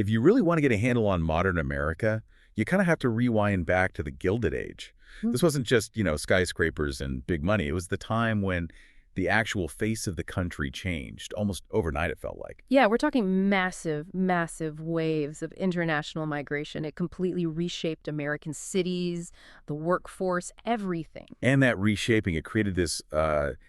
If you really want to get a handle on modern America, you kind of have to rewind back to the Gilded Age. This wasn't just, skyscrapers and big money. It was the time when the actual face of the country changed. Almost overnight, it felt like. Yeah, we're talking massive, massive waves of international migration. It completely reshaped American cities, the workforce, everything. And that reshaping, it created this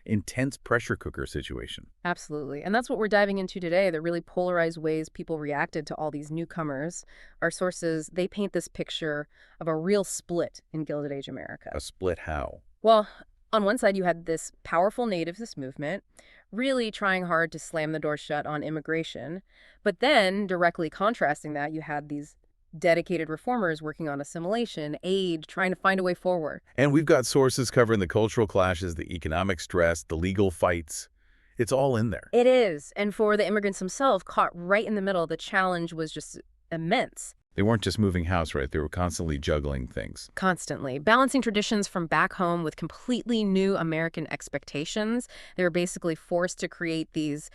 intense pressure cooker situation. Absolutely. And that's what we're diving into today, the really polarized ways people reacted to all these newcomers. Our sources, they paint this picture of a real split in Gilded Age America. A split how? Well, on one side, you had this powerful nativist movement, really trying hard to slam the door shut on immigration. But then, directly contrasting that, you had these dedicated reformers working on assimilation, aid, trying to find a way forward. And we've got sources covering the cultural clashes, the economic stress, the legal fights. It's all in there. It is. And for the immigrants themselves, caught right in the middle, the challenge was just immense. They weren't just moving house, right? They were constantly juggling things. Constantly. Balancing traditions from back home with completely new American expectations. They were basically forced to create these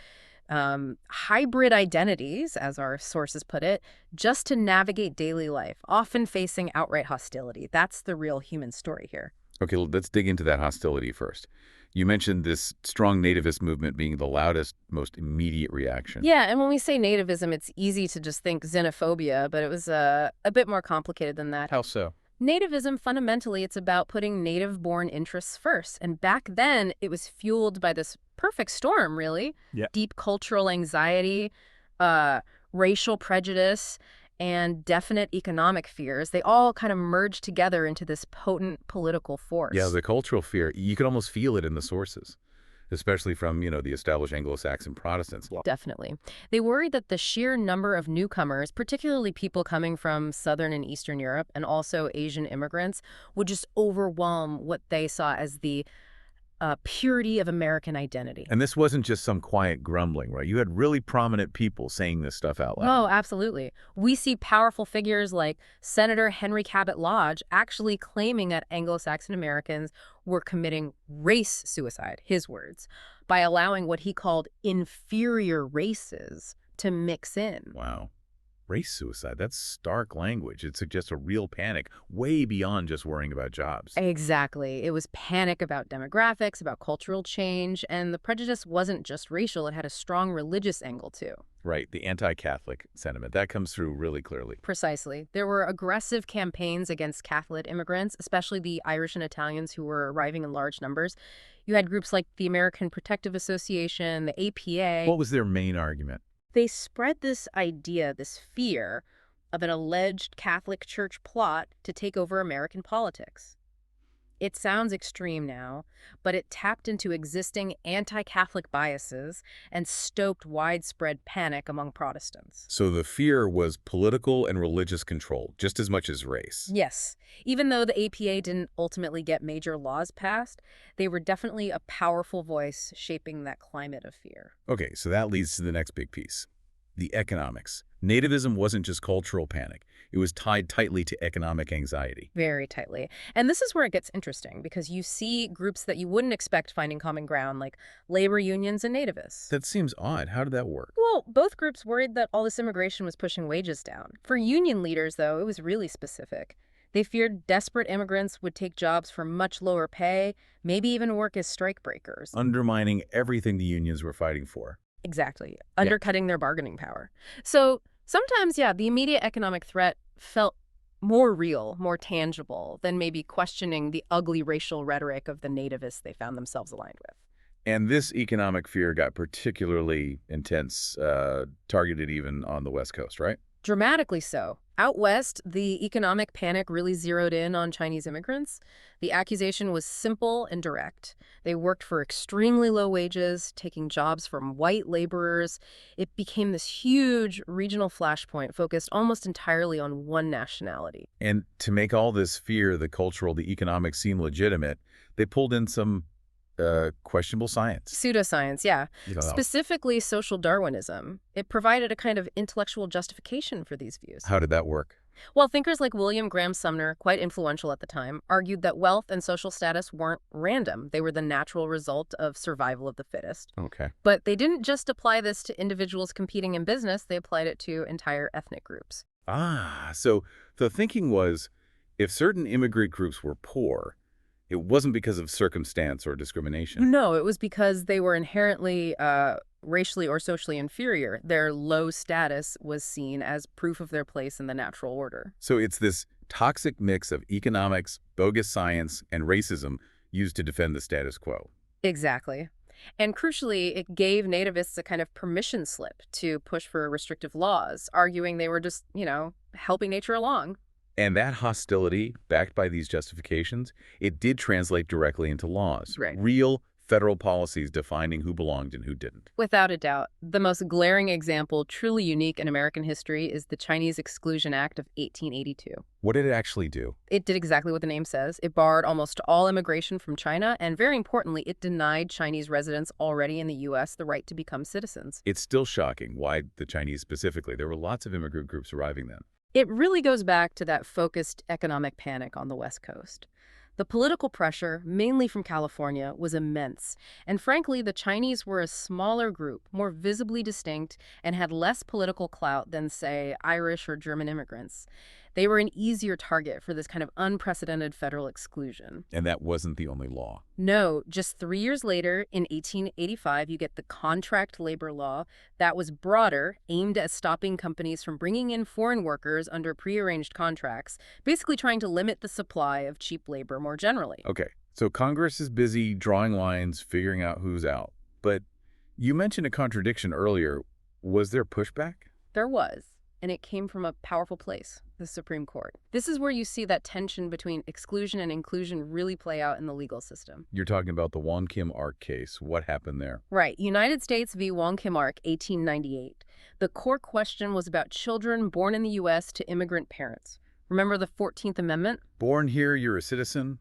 hybrid identities, as our sources put it, just to navigate daily life, often facing outright hostility. That's the real human story here. Okay, let's dig into that hostility first. You mentioned this strong nativist movement being the loudest, most immediate reaction. Yeah, and when we say nativism, it's easy to just think xenophobia, but it was a bit more complicated than that. How so? Nativism, fundamentally, it's about putting native-born interests first. And back then, it was fueled by this perfect storm, really. Yeah. Deep cultural anxiety, racial prejudice, and definite economic fears. They all kind of merged together into this potent political force. Yeah, the cultural fear, you could almost feel it in the sources, especially from, the established Anglo-Saxon Protestants. Definitely. They worried that the sheer number of newcomers, particularly people coming from Southern and Eastern Europe and also Asian immigrants, would just overwhelm what they saw as the purity of American identity. And this wasn't just some quiet grumbling, right? You had really prominent people saying this stuff out loud. Oh, absolutely. We see powerful figures like Senator Henry Cabot Lodge actually claiming that Anglo-Saxon Americans were committing race suicide, his words, by allowing what he called inferior races to mix in. Wow. Race suicide, that's stark language. It suggests a real panic, way beyond just worrying about jobs. Exactly. It was panic about demographics, about cultural change, and the prejudice wasn't just racial. It had a strong religious angle, too. Right, the anti-Catholic sentiment, that comes through really clearly. Precisely. There were aggressive campaigns against Catholic immigrants, especially the Irish and Italians who were arriving in large numbers. You had groups like the American Protective Association, the APA. What was their main argument? They spread this idea, this fear, of an alleged Catholic Church plot to take over American politics. It sounds extreme now, but it tapped into existing anti-Catholic biases and stoked widespread panic among Protestants. So the fear was political and religious control, just as much as race. Yes. Even though the APA didn't ultimately get major laws passed, they were definitely a powerful voice shaping that climate of fear. Okay, so that leads to the next big piece, the economics. Nativism wasn't just cultural panic. It was tied tightly to economic anxiety. Very tightly. And this is where it gets interesting, because you see groups that you wouldn't expect finding common ground, like labor unions and nativists. That seems odd. How did that work? Well, both groups worried that all this immigration was pushing wages down. For union leaders, though, it was really specific. They feared desperate immigrants would take jobs for much lower pay, maybe even work as strikebreakers. Undermining everything the unions were fighting for. Exactly. Undercutting their bargaining power. So sometimes, yeah, the immediate economic threat felt more real, more tangible than maybe questioning the ugly racial rhetoric of the nativists they found themselves aligned with. And this economic fear got particularly intense, targeted even on the West Coast, right? Dramatically so. Out west, the economic panic really zeroed in on Chinese immigrants. The accusation was simple and direct. They worked for extremely low wages, taking jobs from white laborers. It became this huge regional flashpoint focused almost entirely on one nationality. And to make all this fear, the cultural, the economic, seem legitimate, they pulled in some questionable science. Pseudoscience, yeah. You know, Specifically social Darwinism. It provided a kind of intellectual justification for these views. how did that work? Well, thinkers like William Graham Sumner, quite influential at the time, argued that wealth and social status weren't random. They were the natural result of survival of the fittest. Okay. But they didn't just apply this to individuals competing in business, they applied it to entire ethnic groups. Ah, so the thinking was if certain immigrant groups were poor, it wasn't because of circumstance or discrimination. No, it was because they were inherently racially or socially inferior. Their low status was seen as proof of their place in the natural order. So it's this toxic mix of economics, bogus science, and racism used to defend the status quo. Exactly. And crucially, it gave nativists a kind of permission slip to push for restrictive laws, arguing they were just, helping nature along. And that hostility, backed by these justifications, it did translate directly into laws. Right. Real federal policies defining who belonged and who didn't. Without a doubt, the most glaring example, truly unique in American history, is the Chinese Exclusion Act of 1882. What did it actually do? It did exactly what the name says. It barred almost all immigration from China, and very importantly, it denied Chinese residents already in the U.S. the right to become citizens. It's still shocking. Why the Chinese specifically? There were lots of immigrant groups arriving then. It really goes back to that focused economic panic on the West Coast. The political pressure, mainly from California, was immense, and frankly, the Chinese were a smaller group, more visibly distinct, and had less political clout than, say, Irish or German immigrants. They were an easier target for this kind of unprecedented federal exclusion. And that wasn't the only law. No, just 3 years later, in 1885, you get the contract labor law that was broader, aimed at stopping companies from bringing in foreign workers under prearranged contracts, basically trying to limit the supply of cheap labor more generally. Okay, so Congress is busy drawing lines, figuring out who's out. But you mentioned a contradiction earlier. Was there pushback? There was, and it came from a powerful place, the Supreme Court. This is where you see that tension between exclusion and inclusion really play out in the legal system. You're talking about the Wong Kim Ark case. What happened there? Right. United States v. Wong Kim Ark, 1898. The core question was about children born in the U.S. to immigrant parents. Remember the 14th Amendment? Born here, you're a citizen.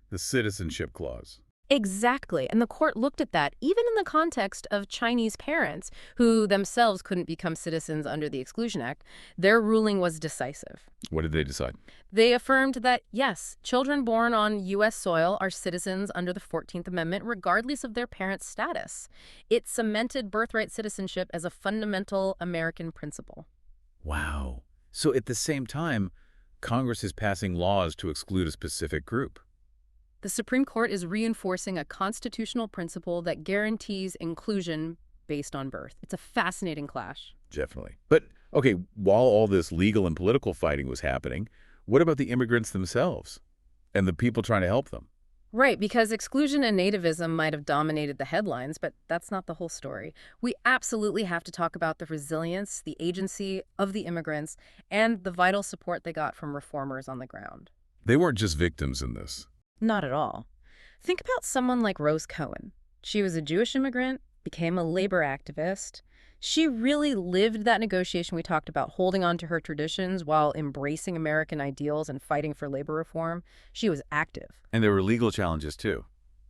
The Citizenship Clause. Exactly. And the court looked at that even in the context of Chinese parents who themselves couldn't become citizens under the Exclusion Act. Their ruling was decisive. What did they decide? They affirmed that, yes, children born on U.S. soil are citizens under the 14th Amendment regardless of their parents' status. It cemented birthright citizenship as a fundamental American principle. Wow. So at the same time, Congress is passing laws to exclude a specific group. The Supreme Court is reinforcing a constitutional principle that guarantees inclusion based on birth. It's a fascinating clash. Definitely. But, okay, while all this legal and political fighting was happening, what about the immigrants themselves and the people trying to help them? Right, because exclusion and nativism might have dominated the headlines, but that's not the whole story. We absolutely have to talk about the resilience, the agency of the immigrants, and the vital support they got from reformers on the ground. They weren't just victims in this. Not at all. Think about someone like Rose Cohen. She was a Jewish immigrant, became a labor activist. She really lived that negotiation we talked about, holding on to her traditions while embracing American ideals and fighting for labor reform. She was active. And there were legal challenges, too.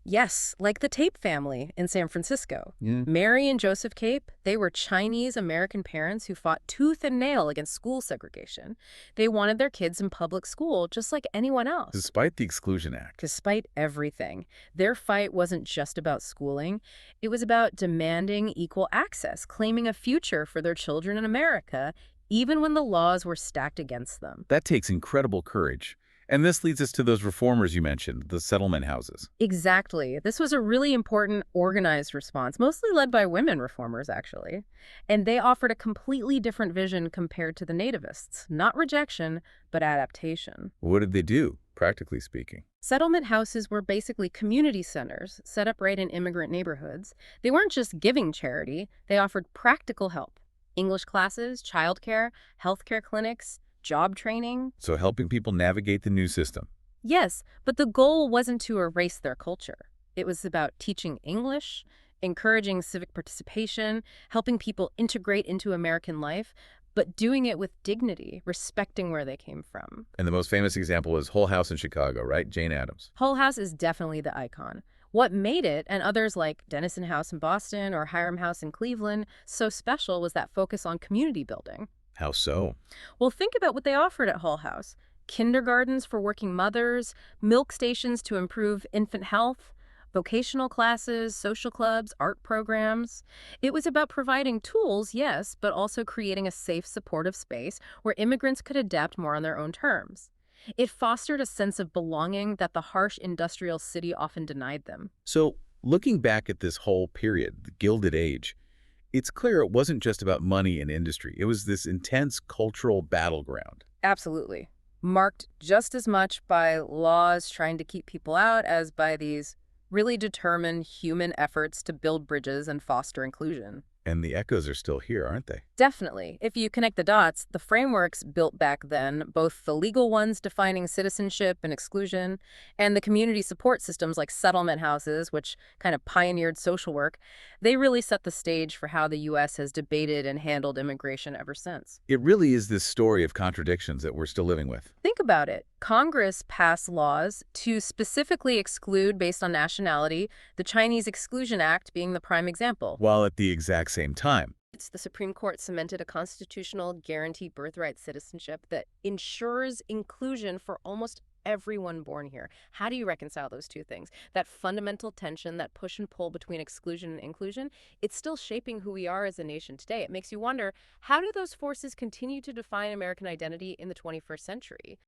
Yes, like the Tape family in San Francisco. Yeah. Mary and Joseph Cape, they were Chinese-American parents who fought tooth and nail against school segregation. They wanted their kids in public school just like anyone else. Despite the Exclusion Act. Despite everything, their fight wasn't just about schooling. It was about demanding equal access, claiming a future for their children in America, even when the laws were stacked against them. That takes incredible courage. And this leads us to those reformers you mentioned, the settlement houses. Exactly. This was a really important, organized response, mostly led by women reformers, actually. And they offered a completely different vision compared to the nativists. Not rejection, but adaptation. What did they do, practically speaking? Settlement houses were basically community centers set up right in immigrant neighborhoods. They weren't just giving charity, they offered practical help. English classes, childcare, healthcare clinics, job training. So helping people navigate the new system. Yes, but the goal wasn't to erase their culture. It was about teaching English, encouraging civic participation, helping people integrate into American life, but doing it with dignity, respecting where they came from. And the most famous example is Hull House in Chicago, right? Jane Addams. Hull House is definitely the icon. What made it, and others like Dennison House in Boston or Hiram House in Cleveland, so special was that focus on community building. How so? Well, think about what they offered at Hull House: kindergartens for working mothers, milk stations to improve infant health, vocational classes, social clubs, art programs. It was about providing tools, yes, but also creating a safe, supportive space where immigrants could adapt more on their own terms. It fostered a sense of belonging that the harsh industrial city often denied them. So, looking back at this whole period, the Gilded Age, it's clear it wasn't just about money and industry. It was this intense cultural battleground. Absolutely. Marked just as much by laws trying to keep people out as by these really determined human efforts to build bridges and foster inclusion. And the echoes are still here, aren't they? Definitely. If you connect the dots, the frameworks built back then, both the legal ones defining citizenship and exclusion, and the community support systems like settlement houses, which kind of pioneered social work, they really set the stage for how the U.S. has debated and handled immigration ever since. It really is this story of contradictions that we're still living with. Think about it. Congress passed laws to specifically exclude based on nationality, the Chinese Exclusion Act being the prime example. While at the exact same time, The Supreme Court cemented a constitutional guaranteed birthright citizenship that ensures inclusion for almost everyone born here. How do you reconcile those two things? That fundamental tension, that push and pull between exclusion and inclusion, it's still shaping who we are as a nation today. It makes you wonder, how do those forces continue to define American identity in the 21st century?